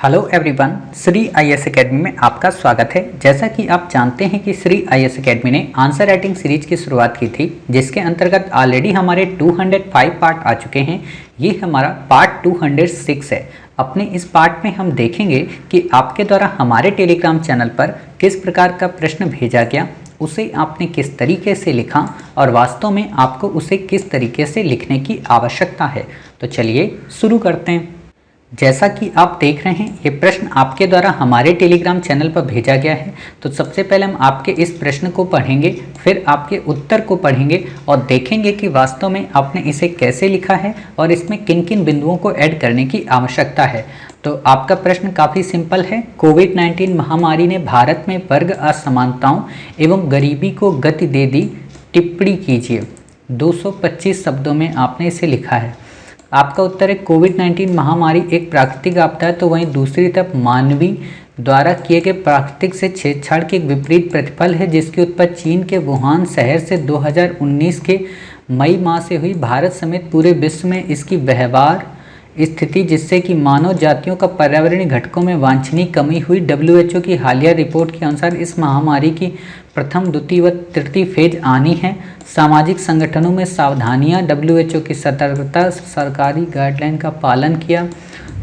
Hello everyone, Shri IAS academy में आपका स्वागत है। जैसा कि आप जानते हैं कि श्री आईएएस एकेडमी ने आंसर राइटिंग सीरीज की शुरुआत की थी, जिसके अंतर्गत ऑलरेडी हमारे 205 पार्ट आ चुके हैं। ये हमारा पार्ट 206 है। अपने इस पार्ट में हम देखेंगे कि आपके द्वारा हमारे टेलीग्राम चैनल पर किस प्रकार का प्रश्न भेजा गया, उसे आपने किस तरीके से लिखा और वास्तव में आपको उसे किस तरीके से लिखने की आवश्यकता है। तो चलिए शुरू करते हैं। जैसा कि आप देख रहे हैं, ये प्रश्न आपके द्वारा हमारे टेलीग्राम चैनल पर भेजा गया है। तो सबसे पहले हम आपके इस प्रश्न को पढ़ेंगे, फिर आपके उत्तर को पढ़ेंगे और देखेंगे कि वास्तव में आपने इसे कैसे लिखा है और इसमें किन किन बिंदुओं को ऐड करने की आवश्यकता है। तो आपका प्रश्न काफ़ी सिंपल है। कोविड-19 महामारी ने भारत में वर्ग असमानताओं एवं गरीबी को गति दे दी, टिप्पणी कीजिए। 225 शब्दों में आपने इसे लिखा है। आपका उत्तर है कोविड-19 महामारी एक प्राकृतिक आपदा है, तो वहीं दूसरी तरफ मानवीय द्वारा किए गए प्राकृतिक से छेड़छाड़ के एक विपरीत प्रतिफल है, जिसकी उत्पत्ति चीन के वुहान शहर से 2019 के मई माह से हुई। भारत समेत पूरे विश्व में इसकी व्यवहार स्थिति, जिससे कि मानव जातियों का पर्यावरणीय घटकों में वांछनीय कमी हुई। WHO की हालिया रिपोर्ट के अनुसार इस महामारी की प्रथम, द्वितीय व तृतीय फेज आनी है। सामाजिक संगठनों में सावधानियां, WHO की सतर्कता, सरकारी गाइडलाइन का पालन किया,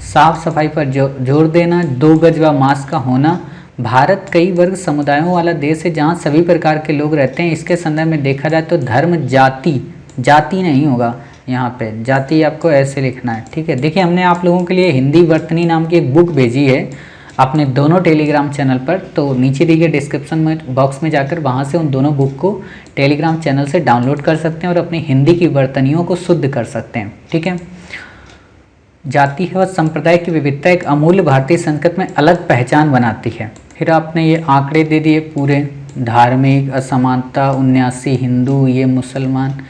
साफ सफाई पर जोर देना, 2 गज व मास्क का होना। भारत कई वर्ग समुदायों वाला देश है, जहां सभी प्रकार के लोग रहते हैं। इसके संदर्भ में देखा जाए तो धर्म, जाति नहीं होगा, यहाँ पे जाति आपको ऐसे लिखना है। ठीक है, देखिए हमने आप लोगों के लिए हिंदी वर्तनी नाम की एक बुक भेजी है अपने दोनों टेलीग्राम चैनल पर। तो नीचे दिए गए डिस्क्रिप्शन में बॉक्स में जाकर वहाँ से उन दोनों बुक को टेलीग्राम चैनल से डाउनलोड कर सकते हैं और अपनी हिंदी की वर्तनियों को शुद्ध कर सकते हैं। ठीक है, जाति व संप्रदाय की विविधता एक अमूल्य भारतीय संस्कृति में अलग पहचान बनाती है। फिर आपने ये आंकड़े दे दिए पूरे, धार्मिक असमानता 79, हिंदू, ये मुसलमान,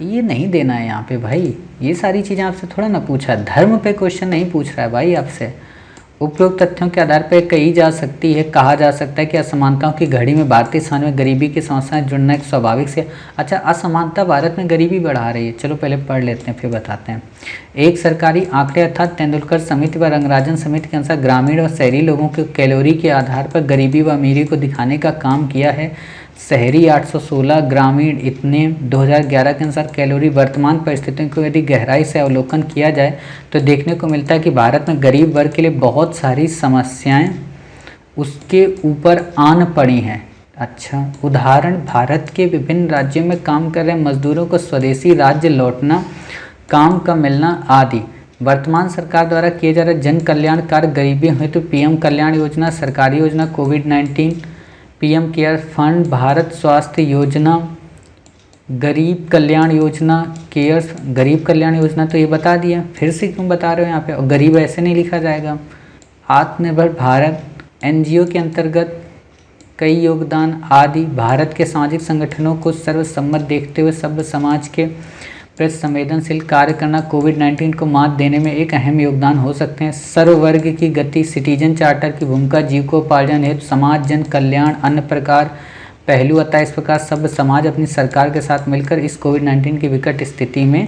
ये नहीं देना है यहाँ पे भाई। ये सारी चीज़ें आपसे थोड़ा ना पूछा है, धर्म पे क्वेश्चन नहीं पूछ रहा है भाई आपसे। उपरोक्त तथ्यों के आधार पर कही जा सकती है, कहा जा सकता है कि असमानताओं की घड़ी में भारतीय समाज में गरीबी की समस्याएं जुड़ना एक स्वाभाविक से। अच्छा, असमानता भारत में गरीबी बढ़ा रही है, चलो पहले पढ़ लेते हैं फिर बताते हैं। एक सरकारी आंकड़े अर्थात तेंदुलकर समिति व रंगराजन समिति के अनुसार ग्रामीण और शहरी लोगों के कैलोरी के आधार पर गरीबी व अमीरी को दिखाने का काम किया है। शहरी 816, ग्रामीण इतने। 2011 के अनुसार कैलोरी वर्तमान परिस्थितियों को यदि गहराई से अवलोकन किया जाए तो देखने को मिलता है कि भारत में गरीब वर्ग के लिए बहुत सारी समस्याएं उसके ऊपर आन पड़ी हैं। अच्छा, उदाहरण भारत के विभिन्न राज्यों में काम कर रहे मजदूरों को स्वदेशी राज्य लौटना, काम का मिलना आदि। वर्तमान सरकार द्वारा किए जा रहे जन कल्याण कार्य गरीबी हेतु PM कल्याण योजना, सरकारी योजना, कोविड-19 PM केयर फंड, भारत स्वास्थ्य योजना, गरीब कल्याण योजना, केयर्स, गरीब कल्याण योजना तो ये बता दिया, फिर से क्यों बता रहे हो यहाँ पे। और गरीब ऐसे नहीं लिखा जाएगा। आत्मनिर्भर भारत, NGO के अंतर्गत कई योगदान आदि। भारत के सामाजिक संगठनों को सर्वसम्मत देखते हुए सभ्य समाज के प्रति संवेदनशील कार्य करना कोविड-19 को मात देने में एक अहम योगदान हो सकते हैं। सर्ववर्ग की गति, सिटीजन चार्टर की भूमिका, जीविकोपार्जन हेतु समाज जन कल्याण, अन्य प्रकार पहलू। अतः इस प्रकार सभ्य समाज अपनी सरकार के साथ मिलकर इस कोविड-19 की विकट स्थिति में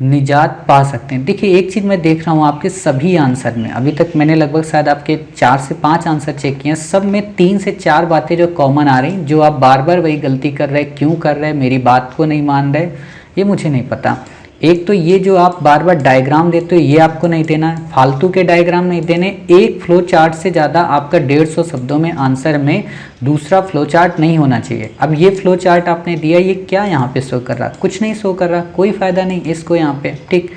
निजात पा सकते हैं। देखिए एक चीज़ मैं देख रहा हूँ आपके सभी आंसर में, अभी तक मैंने लगभग शायद आपके 4 से 5 आंसर चेक किए हैं, सब में 3 से 4 बातें जो कॉमन आ रही, जो आप बार बार वही गलती कर रहे, क्यों कर रहे, मेरी बात को नहीं मान रहे, ये मुझे नहीं पता। एक तो ये जो आप बार बार डायग्राम देते हो, ये आपको नहीं देना है, फालतू के डायग्राम नहीं देने। एक फ्लो चार्ट से ज़्यादा आपका 150 शब्दों में आंसर में दूसरा फ्लो चार्ट नहीं होना चाहिए। अब ये फ्लो चार्ट आपने दिया, ये क्या यहाँ पे शो कर रहा, कुछ नहीं शो कर रहा, कोई फ़ायदा नहीं इसको यहाँ पे। ठीक,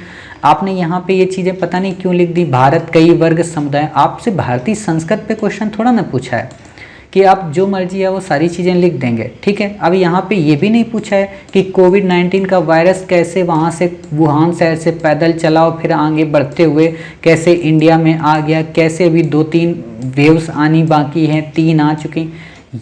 आपने यहाँ पे ये चीज़ें पता नहीं क्यों लिख दी, भारत कई वर्ग समुदाय। आपसे भारतीय संस्कृत पे क्वेश्चन थोड़ा ना पूछा है कि आप जो मर्जी है वो सारी चीज़ें लिख देंगे। ठीक है, अब यहाँ पे ये भी नहीं पूछा है कि कोविड-19 का वायरस कैसे वहाँ से वुहान शहर से पैदल चला और फिर आगे बढ़ते हुए कैसे इंडिया में आ गया, कैसे अभी 2-3 वेव्स आनी बाकी हैं, 3 आ चुकी।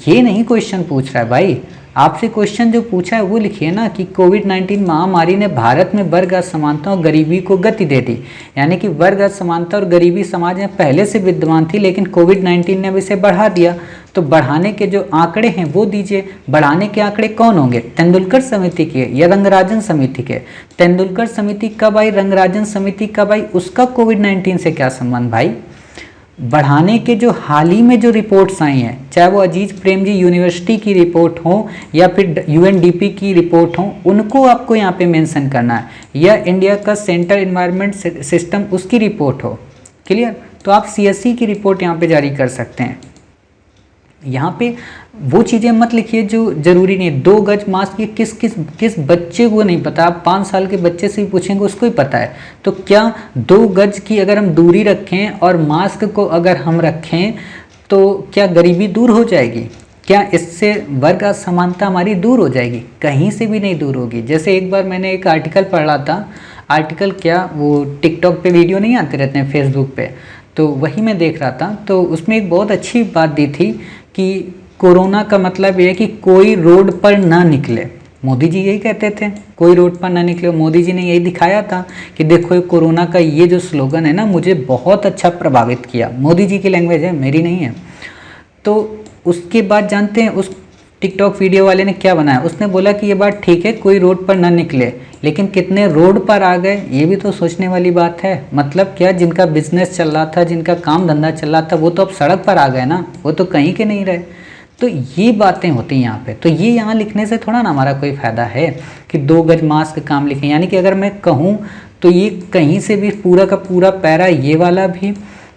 ये नहीं क्वेश्चन पूछ रहा है भाई। आपसे क्वेश्चन जो पूछा है वो लिखिए ना कि कोविड-19 महामारी ने भारत में वर्ग असमानता और गरीबी को गति दे दी। यानी कि वर्ग असमानता और गरीबी समाज में पहले से विद्यमान थी, लेकिन कोविड-19 ने अब इसे बढ़ा दिया। तो बढ़ाने के जो आंकड़े हैं वो दीजिए। बढ़ाने के आंकड़े कौन होंगे, तेंदुलकर समिति के या रंगराजन समिति के? तेंदुलकर समिति कब आई, रंगराजन समिति कब आई, उसका कोविड-19 से क्या संबंध भाई? बढ़ाने के जो हाल ही में जो रिपोर्ट्स आई हैं, चाहे वो अजीज प्रेमजी यूनिवर्सिटी की रिपोर्ट हो या फिर यूएनडीपी की रिपोर्ट हो, उनको आपको यहाँ पे मेंशन करना है, या इंडिया का सेंटर एनवायरनमेंट सिस्टम उसकी रिपोर्ट हो। क्लियर? तो आप सीएससी की रिपोर्ट यहाँ पे जारी कर सकते हैं। यहाँ पे वो चीज़ें मत लिखिए जो जरूरी नहीं है। 2 गज मास्क ये किस बच्चे को नहीं पता? आप 5 साल के बच्चे से भी पूछेंगे उसको ही पता है। तो क्या 2 गज की अगर हम दूरी रखें और मास्क को अगर हम रखें तो क्या गरीबी दूर हो जाएगी? क्या इससे वर्ग असमानता हमारी दूर हो जाएगी? कहीं से भी नहीं दूर होगी। जैसे एक बार मैंने एक आर्टिकल पढ़ रहा था, आर्टिकल क्या, वो टिकटॉक पे वीडियो नहीं आते रहते हैं फेसबुक पे, तो वही मैं देख रहा था। तो उसमें एक बहुत अच्छी बात दी थी कि कोरोना का मतलब ये है कि कोई रोड पर ना निकले। मोदी जी यही कहते थे, कोई रोड पर ना निकले। मोदी जी ने यही दिखाया था कि देखो ये कोरोना का ये जो स्लोगन है ना, मुझे बहुत अच्छा प्रभावित किया। मोदी जी की लैंग्वेज है, मेरी नहीं है। तो उसके बाद जानते हैं उस टिकटॉक वीडियो वाले ने क्या बनाया? उसने बोला कि ये बात ठीक है कोई रोड पर ना निकले, लेकिन कितने रोड पर आ गए ये भी तो सोचने वाली बात है। मतलब क्या, जिनका बिजनेस चल रहा था, जिनका काम धंधा चल रहा था, वो तो अब सड़क पर आ गए ना, वो तो कहीं के नहीं रहे। तो ये बातें होती हैं यहाँ पे। तो ये यहाँ लिखने से थोड़ा ना हमारा कोई फ़ायदा है कि 2 गज मास्क काम लिखें। यानी कि अगर मैं कहूँ तो ये कहीं से भी पूरा का पूरा पैरा, ये वाला भी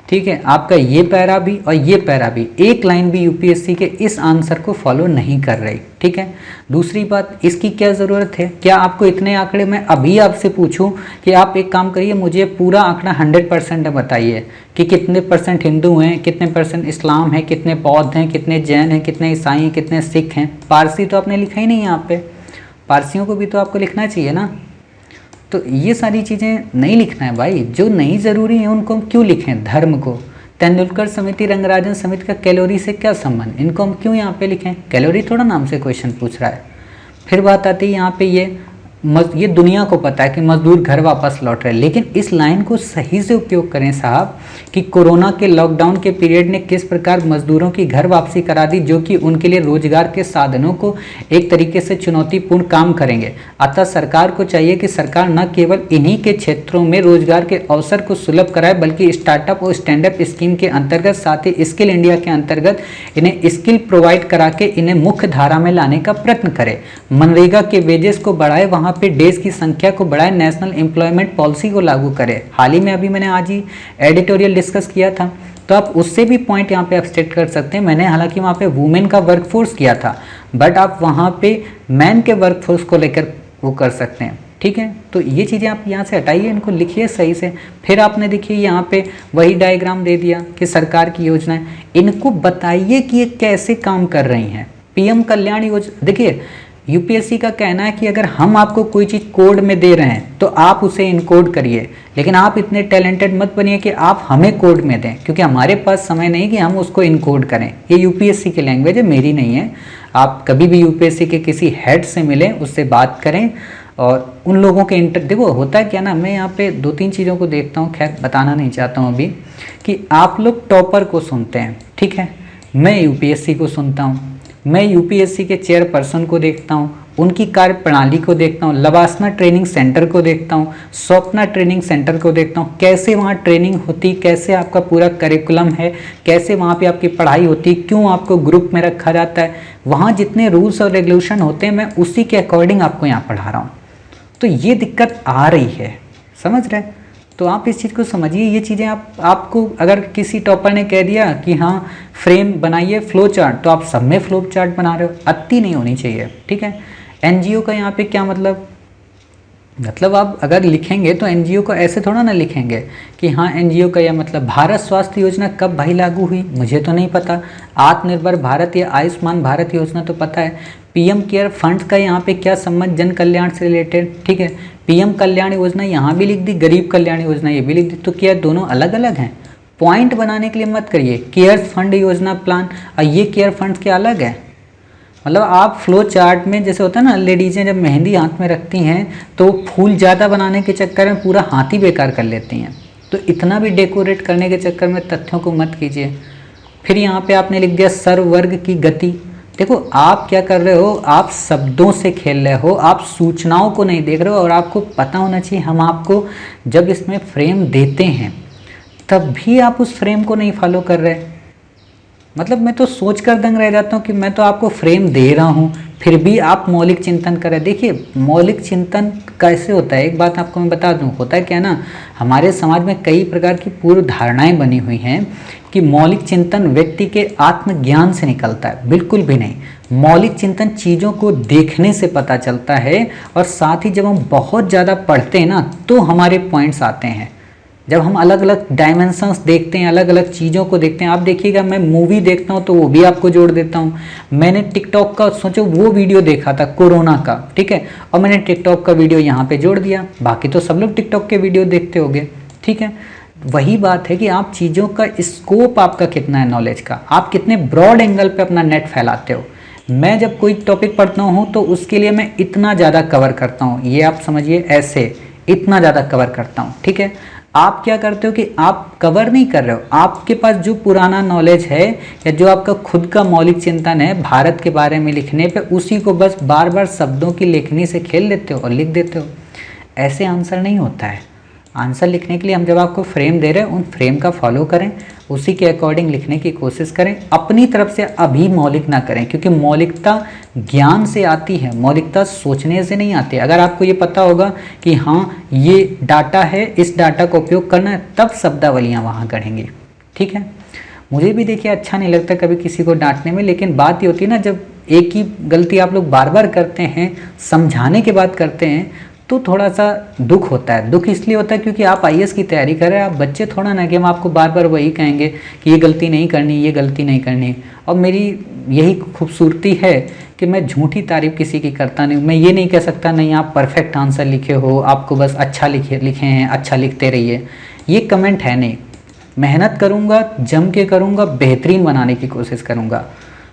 ठीक है, आपका ये पैरा भी और ये पैरा भी, एक लाइन भी यूपीएससी के इस आंसर को फॉलो नहीं कर रही। ठीक है। दूसरी बात, इसकी क्या ज़रूरत है? क्या आपको इतने आंकड़े मैं अभी आपसे पूछूं कि आप एक काम करिए, मुझे पूरा आंकड़ा 100% बताइए कि कितने % हिंदू हैं, कितने % इस्लाम है, कितने बौद्ध हैं, कितने जैन हैं, कितने ईसाई हैं, कितने सिख हैं। पारसी तो आपने लिखा ही नहीं यहाँ पे, पारसियों को भी तो आपको लिखना चाहिए ना। तो ये सारी चीज़ें नहीं लिखना है भाई, जो नहीं ज़रूरी है उनको हम क्यों लिखें? धर्म को, तेंदुलकर समिति, रंगराजन समिति का कैलोरी से क्या संबंध, इनको हम क्यों यहाँ पे लिखें? कैलोरी थोड़ा नाम से क्वेश्चन पूछ रहा है। फिर बात आती है यहाँ पे ये दुनिया को पता है कि मजदूर घर वापस लौट रहे हैं, लेकिन इस लाइन को सही से उपयोग करें साहब कि कोरोना के लॉकडाउन के पीरियड ने किस प्रकार मजदूरों की घर वापसी करा दी, जो कि उनके लिए रोजगार के साधनों को एक तरीके से चुनौतीपूर्ण काम करेंगे। अतः सरकार को चाहिए कि सरकार न केवल इन्हीं के क्षेत्रों में रोजगार के अवसर को सुलभ कराए, बल्कि स्टार्टअप और स्टैंडअप स्कीम के अंतर्गत, साथ ही स्किल इंडिया के अंतर्गत इन्हें स्किल प्रोवाइड करा के इन्हें मुख्य धारा में लाने का प्रयत्न करे। मनरेगा के वेजेस को बढ़ाए, वहाँ पे डेज की संख्या को बढ़ाए, नेशनल एम्प्लॉयमेंट पॉलिसी को लागू करे। हाल ही में अभी मैंने आज ही एडिटोरियल डिस्कस किया था, तो आप उससे भी पॉइंट यहाँ पे अपस्टेट कर सकते हैं। मैंने हालांकि वहाँ पे वुमेन का वर्कफोर्स किया था, बट आप वहाँ पे मैन के वर्कफोर्स को लेकर वो कर सकते हैं। ठीक है, तो ये चीज़ें आप यहाँ से हटाइए, इनको लिखिए सही से। फिर आपने देखिए यहाँ पे वही डायग्राम दे दिया कि सरकार की योजनाएं, इनको बताइए कि ये कैसे काम कर रही हैं। पीएम कल्याण योजना, देखिए यूपीएससी का कहना है कि अगर हम आपको कोई चीज़ कोड में दे रहे हैं तो आप उसे इनकोड करिए, लेकिन आप इतने टैलेंटेड मत बनिए कि आप हमें कोड में दें, क्योंकि हमारे पास समय नहीं कि हम उसको इनकोड करें। ये यूपीएससी की लैंग्वेज है, मेरी नहीं है। आप कभी भी यूपीएससी के किसी हेड से मिलें, उससे बात करें और उन लोगों के देखो होता है क्या ना, मैं यहाँ पे 2-3 चीज़ों को देखता हूँ, खैर बताना नहीं चाहता हूँ अभी, कि आप लोग टॉपर को सुनते हैं, ठीक है, मैं यूपीएससी को सुनता हूँ, मैं यूपीएससी के चेयरपर्सन को देखता हूँ, उनकी कार्य प्रणाली को देखता हूँ, लवासना ट्रेनिंग सेंटर को देखता हूँ, स्वप्ना ट्रेनिंग सेंटर को देखता हूँ, कैसे वहाँ ट्रेनिंग होती, कैसे आपका पूरा करिकुलम है, कैसे वहाँ पे आपकी पढ़ाई होती, क्यों आपको ग्रुप में रखा जाता है, वहाँ जितने रूल्स और रेगुलेशन होते हैं मैं उसी के अकॉर्डिंग आपको यहाँ पढ़ा रहा हूँ। तो ये दिक्कत आ रही है, समझ रहे? तो आप इस चीज़ को समझिए। ये चीज़ें आपको अगर किसी टॉपर ने कह दिया कि हाँ फ्रेम बनाइए फ्लो चार्ट, तो आप सब में फ्लो चार्ट बना रहे हो, अति नहीं होनी चाहिए। ठीक है। एनजीओ का यहाँ पे क्या मतलब आप अगर लिखेंगे तो एनजीओ को ऐसे थोड़ा ना लिखेंगे कि हाँ एनजीओ का यह मतलब। भारत स्वास्थ्य योजना कब भाई लागू हुई, मुझे तो नहीं पता। आत्मनिर्भर भारत या आयुष्मान भारत योजना तो पता है। पीएम केयर फंड्स का यहाँ पे क्या संबंध जन कल्याण से रिलेटेड, ठीक है। पीएम कल्याण योजना यहाँ भी लिख दी, गरीब कल्याण योजना ये भी लिख दी, तो क्या दोनों अलग अलग हैं? पॉइंट बनाने के लिए मत करिए। केयर फंड योजना प्लान और ये केयर फंड क्या अलग है? मतलब आप फ्लो चार्ट में जैसे होता है ना, लेडीज़ें जब मेहंदी हाथ में रखती हैं तो फूल ज़्यादा बनाने के चक्कर में पूरा हाथ ही बेकार कर लेती हैं। तो इतना भी डेकोरेट करने के चक्कर में तथ्यों को मत कीजिए। फिर यहाँ पे आपने लिख दिया सर्ववर्ग की गति। देखो आप क्या कर रहे हो, आप शब्दों से खेल रहे हो, आप सूचनाओं को नहीं देख रहे हो। और आपको पता होना चाहिए, हम आपको जब इसमें फ्रेम देते हैं तब भी आप उस फ्रेम को नहीं फॉलो कर रहे। मतलब मैं तो सोच कर दंग रह जाता हूँ कि मैं तो आपको फ्रेम दे रहा हूँ, फिर भी आप मौलिक चिंतन करें। देखिए मौलिक चिंतन कैसे होता है, एक बात आपको मैं बता दूँ, होता है क्या ना, हमारे समाज में कई प्रकार की पूर्व धारणाएं बनी हुई हैं कि मौलिक चिंतन व्यक्ति के आत्मज्ञान से निकलता है। बिल्कुल भी नहीं। मौलिक चिंतन चीज़ों को देखने से पता चलता है, और साथ ही जब हम बहुत ज़्यादा पढ़ते हैं ना तो हमारे पॉइंट्स आते हैं। जब हम अलग अलग डायमेंशंस देखते हैं, अलग अलग चीज़ों को देखते हैं, आप देखिएगा मैं मूवी देखता हूँ तो वो भी आपको जोड़ देता हूँ। मैंने टिकटॉक का सोचो वो वीडियो देखा था कोरोना का, ठीक है, और मैंने टिकटॉक का वीडियो यहाँ पे जोड़ दिया। बाकी तो सब लोग टिकटॉक के वीडियो देखते होंगे, ठीक है। वही बात है कि आप चीज़ों का स्कोप आपका कितना है, नॉलेज का, आप कितने ब्रॉड एंगल पे अपना नेट फैलाते हो। मैं जब कोई टॉपिक पढ़ता हूँ तो उसके लिए मैं इतना ज़्यादा कवर करता हूँ, ये आप समझिए ऐसे इतना ज़्यादा कवर करता हूँ, ठीक है। आप क्या करते हो कि आप कवर नहीं कर रहे हो, आपके पास जो पुराना नॉलेज है या जो आपका खुद का मौलिक चिंतन है भारत के बारे में लिखने पे, उसी को बस बार बार शब्दों की लेखनी से खेल लेते हो और लिख देते हो। ऐसे आंसर नहीं होता है। आंसर लिखने के लिए हम जब आपको फ्रेम दे रहे हैं, उन फ्रेम का फॉलो करें, उसी के अकॉर्डिंग लिखने की कोशिश करें। अपनी तरफ से अभी मौलिक ना करें, क्योंकि मौलिकता ज्ञान से आती है, मौलिकता सोचने से नहीं आती। अगर आपको ये पता होगा कि हाँ ये डाटा है, इस डाटा का उपयोग करना है, तब शब्दावलियाँ वहाँ गढ़ेंगी, ठीक है। मुझे भी देखिए अच्छा नहीं लगता कभी किसी को डांटने में, लेकिन बात ये होती है ना, जब एक ही गलती आप लोग बार बार करते हैं, समझाने के बाद करते हैं, तो थोड़ा सा दुख होता है। दुख इसलिए होता है क्योंकि आप आईएएस की तैयारी कर रहे हैं, आप बच्चे थोड़ा ना कि हम आपको बार बार वही कहेंगे कि ये गलती नहीं करनी, ये गलती नहीं करनी। और मेरी यही खूबसूरती है कि मैं झूठी तारीफ किसी की करता नहीं। मैं ये नहीं कह सकता नहीं आप परफेक्ट आंसर लिखे हो, आपको बस अच्छा लिखे हैं, अच्छा लिखते रहिए, ये कमेंट है नहीं। मेहनत करूँगा, जम के करूँगा, बेहतरीन बनाने की कोशिश करूँगा,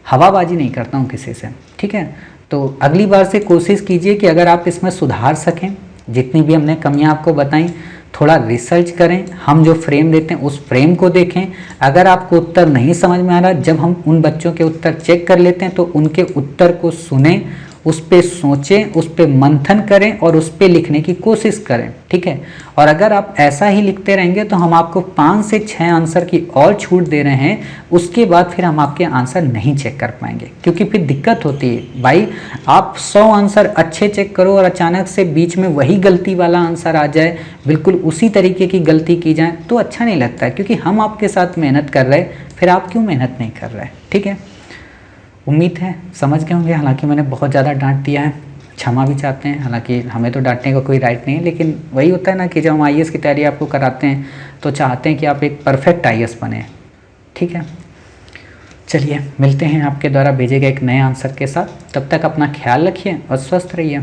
हवाबाजी नहीं करता हूँ किसी से, ठीक है। तो अगली बार से कोशिश कीजिए कि अगर आप इसमें सुधार सकें, जितनी भी हमने कमियां आपको बताई, थोड़ा रिसर्च करें, हम जो फ्रेम देते हैं उस फ्रेम को देखें। अगर आपको उत्तर नहीं समझ में आ रहा, जब हम उन बच्चों के उत्तर चेक कर लेते हैं तो उनके उत्तर को सुनें, उस पर सोचें, उस पर मंथन करें और उस पर लिखने की कोशिश करें, ठीक है। और अगर आप ऐसा ही लिखते रहेंगे तो हम आपको 5 से 6 आंसर की और छूट दे रहे हैं, उसके बाद फिर हम आपके आंसर नहीं चेक कर पाएंगे, क्योंकि फिर दिक्कत होती है भाई। आप 100 आंसर अच्छे चेक करो और अचानक से बीच में वही गलती वाला आंसर आ जाए, बिल्कुल उसी तरीके की गलती की जाए, तो अच्छा नहीं लगता है। क्योंकि हम आपके साथ मेहनत कर रहे हैं, फिर आप क्यों मेहनत नहीं कर रहे, ठीक है। उम्मीद है समझ गए होंगे। हालांकि मैंने बहुत ज़्यादा डांट दिया है, क्षमा भी चाहते हैं। हालांकि हमें तो डांटने का कोई राइट नहीं है, लेकिन वही होता है ना कि जब हम आईएएस की तैयारी आपको कराते हैं तो चाहते हैं कि आप एक परफेक्ट आईएएस बने, ठीक है। चलिए मिलते हैं आपके द्वारा भेजे गए एक नए आंसर के साथ। तब तक अपना ख्याल रखिए और स्वस्थ रहिए।